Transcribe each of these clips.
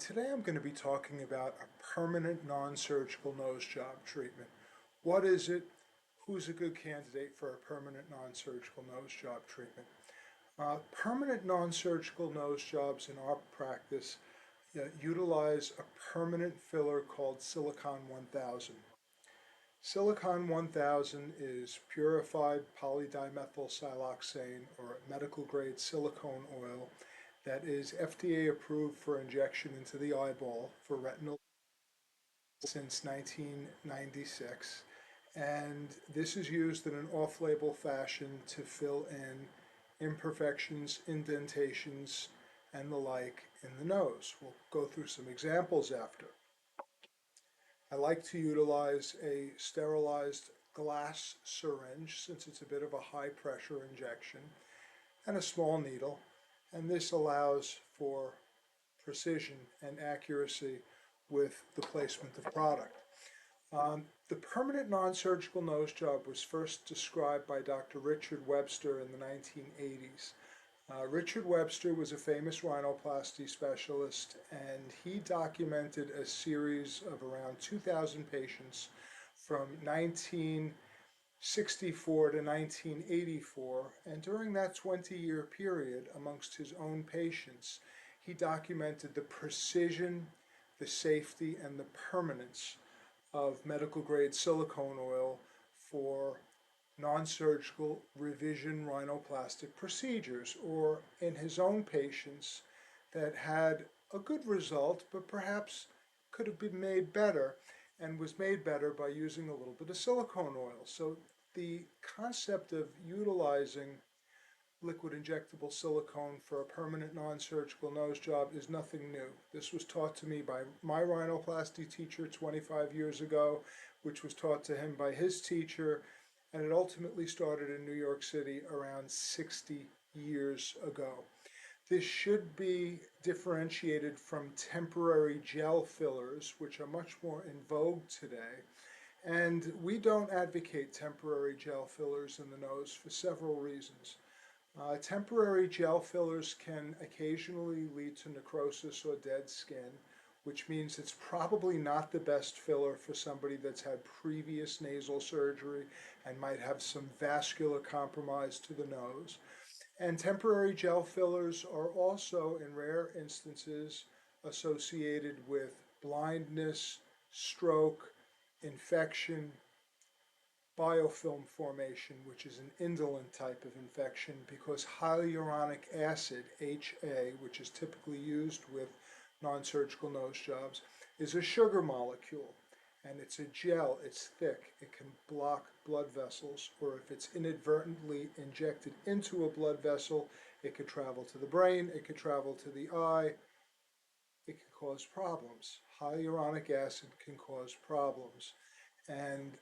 Today I'm going to be talking about a permanent non-surgical nose job treatment. What is it? Who's a good candidate for a permanent non-surgical nose job treatment? Permanent non-surgical nose jobs in our practice utilize a permanent filler called Silicon 1000. Silicon 1000 is purified polydimethyl siloxane, or medical grade silicone oil that is FDA approved for injection into the eyeball for retinal since 1996. And this is used in an off-label fashion to fill in imperfections, indentations, and the like in the nose. We'll go through some examples after. I like to utilize a sterilized glass syringe since it's a bit of a high pressure injection, and a small needle, and this allows for precision and accuracy with the placement of product. The permanent non-surgical nose job was first described by Dr. Richard Webster in the 1980s. Richard Webster was a famous rhinoplasty specialist, and he documented a series of around 2,000 patients from 1964 to 1984, and during that 20-year period amongst his own patients, he documented the precision, the safety, and the permanence of medical-grade silicone oil for non-surgical revision rhinoplastic procedures, or in his own patients that had a good result but perhaps could have been made better, and was made better by using a little bit of silicone oil. So the concept of utilizing liquid injectable silicone for a permanent non-surgical nose job is nothing new. This was taught to me by my rhinoplasty teacher 25 years ago, which was taught to him by his teacher, and it ultimately started in New York City around 60 years ago. This should be differentiated from temporary gel fillers, which are much more in vogue today. And we don't advocate temporary gel fillers in the nose for several reasons. Temporary gel fillers can occasionally lead to necrosis or dead skin, which means it's probably not the best filler for somebody that's had previous nasal surgery and might have some vascular compromise to the nose. And temporary gel fillers are also, in rare instances, associated with blindness, stroke, infection, biofilm formation, which is an indolent type of infection because hyaluronic acid, HA, which is typically used with non-surgical nose jobs, is a sugar molecule, and it's a gel, it's thick, it can block blood vessels, or if it's inadvertently injected into a blood vessel, it could travel to the brain, it could travel to the eye, it can cause problems. Hyaluronic acid can cause problems, and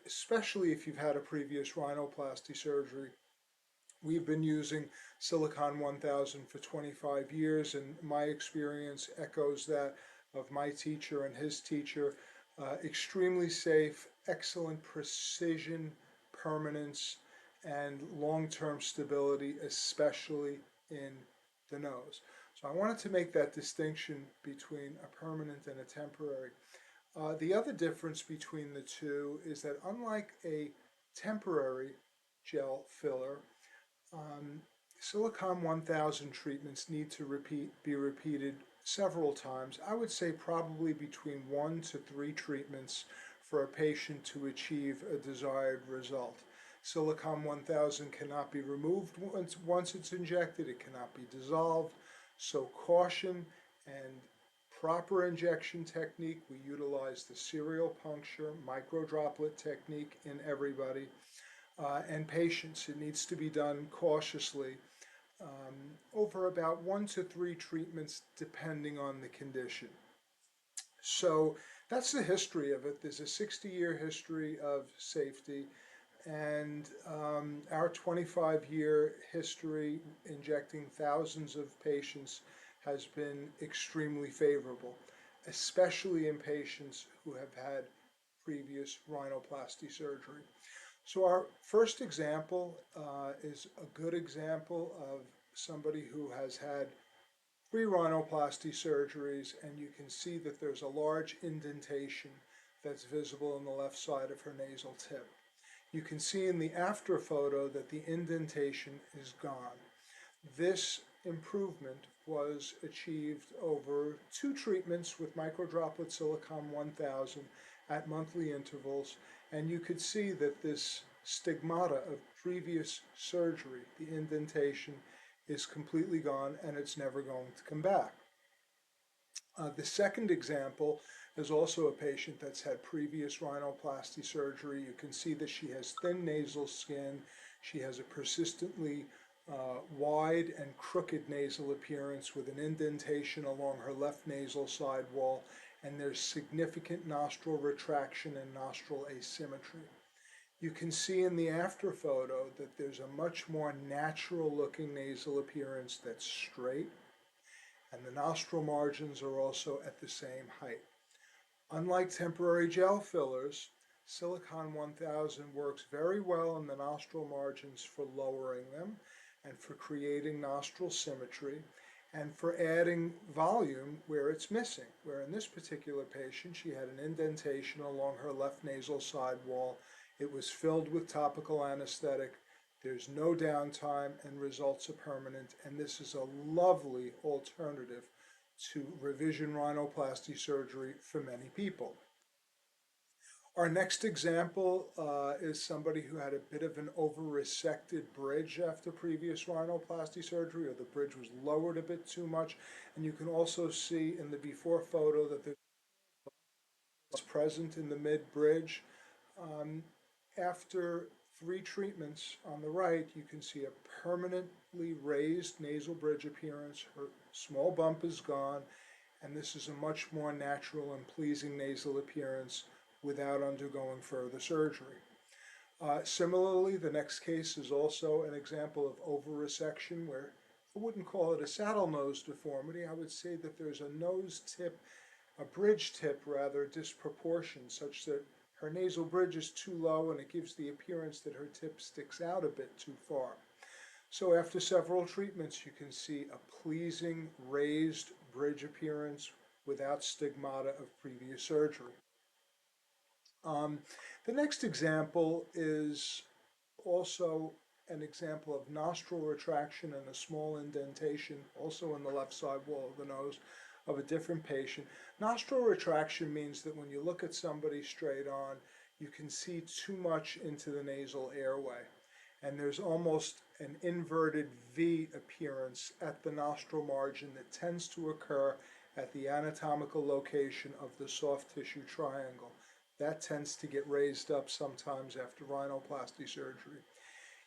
especially if you've had a previous rhinoplasty surgery. We've been using Silicon 1000 for 25 years, and my experience echoes that of my teacher and his teacher. Extremely safe, excellent precision, permanence, and long-term stability, especially in the nose. So I wanted to make that distinction between a permanent and a temporary. The other difference between the two is that unlike a temporary gel filler, Silicon 1000 treatments need to be repeated several times. I would say probably between 1 to 3 treatments for a patient to achieve a desired result. Silicon 1000 cannot be removed once it's injected. It cannot be dissolved. So caution and proper injection technique. We utilize the serial puncture microdroplet technique in everybody, and patience. It needs to be done cautiously over about 1 to 3 treatments depending on the condition. So that's the history of it. There's a 60-year history of safety, and our 25-year history injecting thousands of patients has been extremely favorable, especially in patients who have had previous rhinoplasty surgery. So our first example is a good example of somebody who has had 3 rhinoplasty surgeries, and you can see that there's a large indentation that's visible on the left side of her nasal tip. You can see in the after photo that the indentation is gone. This improvement was achieved over 2 treatments with microdroplet silicon 1000 at monthly intervals, and you could see that this stigmata of previous surgery, the indentation, is completely gone and it's never going to come back. The second example is also a patient that's had previous rhinoplasty surgery. You can see that she has thin nasal skin. She has a persistently wide and crooked nasal appearance with an indentation along her left nasal side wall, and there's significant nostril retraction and nostril asymmetry. You can see in the after photo that there's a much more natural looking nasal appearance that's straight, and the nostril margins are also at the same height. Unlike temporary gel fillers, Silicon 1000 works very well in the nostril margins for lowering them and for creating nostril symmetry and for adding volume where it's missing. Where in this particular patient, she had an indentation along her left nasal side wall. It was filled with topical anesthetic. There's no downtime and results are permanent, and this is a lovely alternative to revision rhinoplasty surgery for many people. Our next example is somebody who had a bit of an over-resected bridge after previous rhinoplasty surgery, or the bridge was lowered a bit too much, and you can also see in the before photo that it's present in the mid-bridge. After 3 treatments on the right, you can see a permanently raised nasal bridge appearance. Her small bump is gone, and this is a much more natural and pleasing nasal appearance without undergoing further surgery. Similarly, the next case is also an example of over-resection where I wouldn't call it a saddle nose deformity. I would say that there's a nose tip, a bridge tip rather, disproportion such that her nasal bridge is too low and it gives the appearance that her tip sticks out a bit too far. So after several treatments, you can see a pleasing raised bridge appearance without stigmata of previous surgery. The next example is also an example of nostril retraction and a small indentation, also in the left side wall of the nose, of a different patient. Nostril retraction means that when you look at somebody straight on, you can see too much into the nasal airway, and there's almost an inverted V appearance at the nostril margin that tends to occur at the anatomical location of the soft tissue triangle. That tends to get raised up sometimes after rhinoplasty surgery.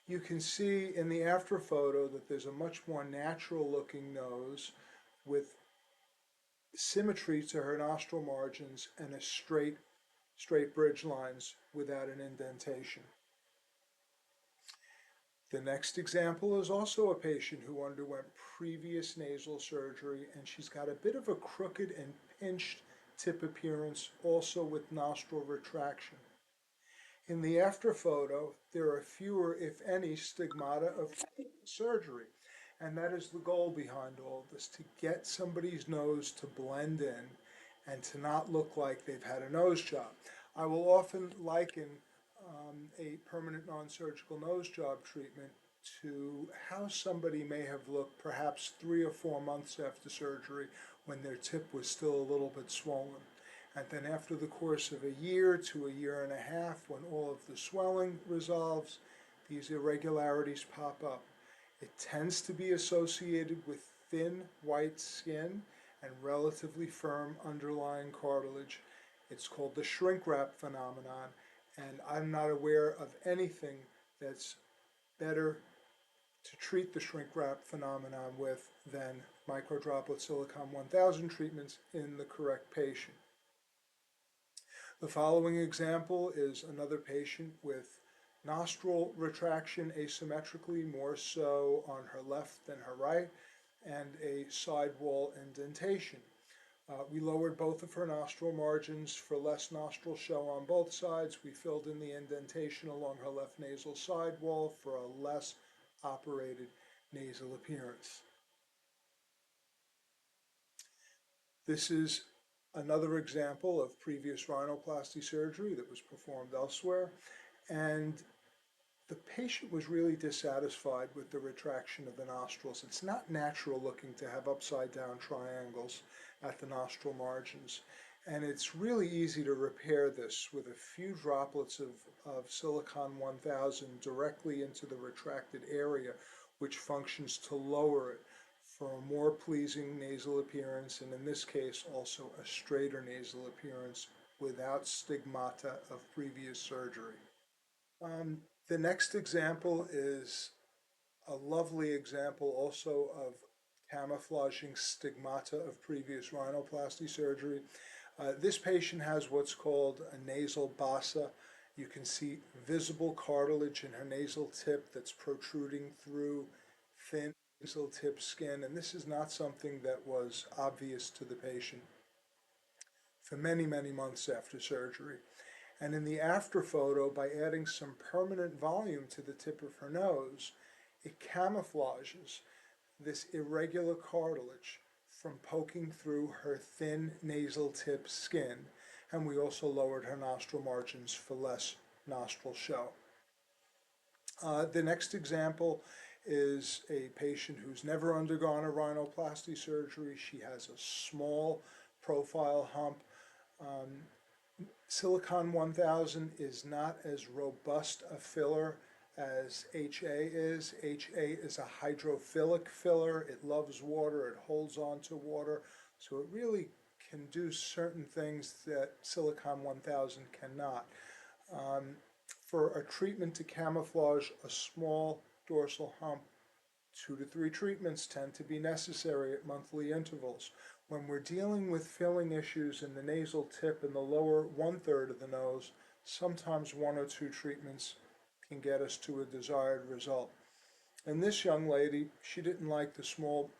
You can see in the after photo that there's a much more natural looking nose with symmetry to her nostril margins and a straight bridge lines without an indentation. The next example is also a patient who underwent previous nasal surgery, and she's got a bit of a crooked and pinched tip appearance, also with nostril retraction. In the after photo, there are fewer, if any, stigmata of surgery, and that is the goal behind all this, to get somebody's nose to blend in and to not look like they've had a nose job. I will often liken a permanent non-surgical nose job treatment to how somebody may have looked perhaps 3 or 4 months after surgery when their tip was still a little bit swollen. And then after the course of a year to a year and a half, when all of the swelling resolves, these irregularities pop up. It tends to be associated with thin white skin and relatively firm underlying cartilage. It's called the shrink wrap phenomenon, and I'm not aware of anything that's better to treat the shrink wrap phenomenon with than microdroplet silicon 1000 treatments in the correct patient. The following example is another patient with nostril retraction asymmetrically, more so on her left than her right, and a side wall indentation. We lowered both of her nostril margins for less nostril show on both sides. We filled in the indentation along her left nasal side wall for a less operated nasal appearance. This is another example of previous rhinoplasty surgery that was performed elsewhere, and the patient was really dissatisfied with the retraction of the nostrils. It's not natural looking to have upside down triangles at the nostril margins. And it's really easy to repair this with a few droplets of silicon 1000 directly into the retracted area, which functions to lower it for a more pleasing nasal appearance, and in this case also a straighter nasal appearance without stigmata of previous surgery. The next example is a lovely example also of camouflaging stigmata of previous rhinoplasty surgery. This patient has what's called a nasal bassa. You can see visible cartilage in her nasal tip that's protruding through thin nasal tip skin, and this is not something that was obvious to the patient for many, many months after surgery. And in the after photo, by adding some permanent volume to the tip of her nose, it camouflages this irregular cartilage from poking through her thin nasal tip skin, and we also lowered her nostril margins for less nostril show. The next example is a patient who's never undergone a rhinoplasty surgery. She has a small profile hump. Silicon 1000 is not as robust a filler as HA is. HA is a hydrophilic filler. It loves water, it holds on to water, so it really can do certain things that Silicon 1000 cannot. For a treatment to camouflage a small dorsal hump, 2 to 3 treatments tend to be necessary at monthly intervals. When we're dealing with filling issues in the nasal tip and the lower 1/3 of the nose, sometimes 1 or 2 treatments can get us to a desired result. And this young lady, she didn't like the small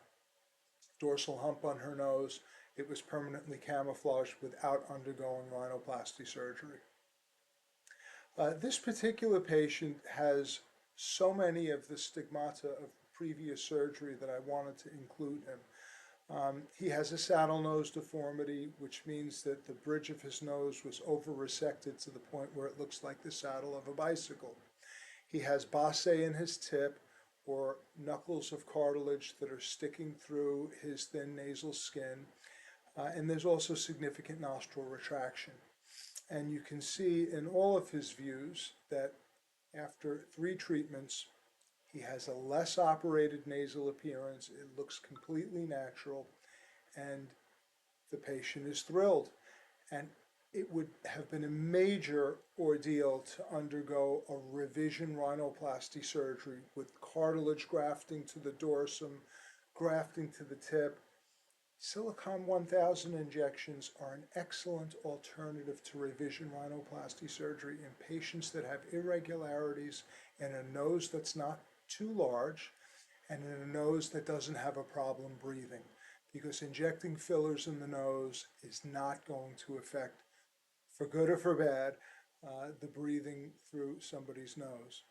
dorsal hump on her nose. It was permanently camouflaged without undergoing rhinoplasty surgery. This particular patient has so many of the stigmata of previous surgery that I wanted to include him. He has a saddle nose deformity, which means that the bridge of his nose was over-resected to the point where it looks like the saddle of a bicycle. He has bassae in his tip, or knuckles of cartilage that are sticking through his thin nasal skin, and there's also significant nostril retraction. And you can see in all of his views that after 3 treatments, he has a less operated nasal appearance. It looks completely natural, and the patient is thrilled. And it would have been a major ordeal to undergo a revision rhinoplasty surgery with cartilage grafting to the dorsum, grafting to the tip. Silicon 1000 injections are an excellent alternative to revision rhinoplasty surgery in patients that have irregularities in a nose that's not too large and in a nose that doesn't have a problem breathing, because injecting fillers in the nose is not going to affect, for good or for bad, the breathing through somebody's nose.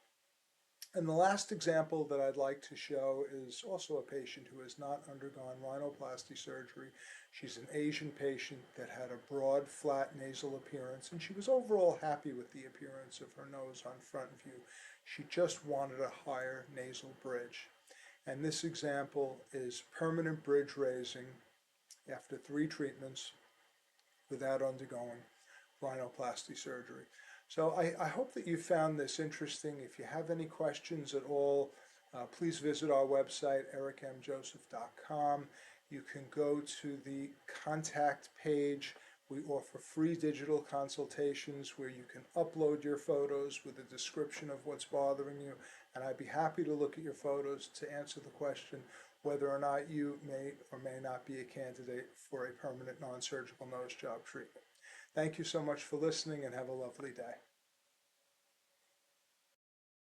And the last example that I'd like to show is also a patient who has not undergone rhinoplasty surgery. She's an Asian patient that had a broad, flat nasal appearance, and she was overall happy with the appearance of her nose on front view. She just wanted a higher nasal bridge. And this example is permanent bridge raising after 3 treatments without undergoing rhinoplasty surgery. So I hope that you found this interesting. If you have any questions at all, please visit our website, ericmjoseph.com. You can go to the contact page. We offer free digital consultations where you can upload your photos with a description of what's bothering you, and I'd be happy to look at your photos to answer the question whether or not you may or may not be a candidate for a permanent non-surgical nose job treatment. Thank you so much for listening, and have a lovely day.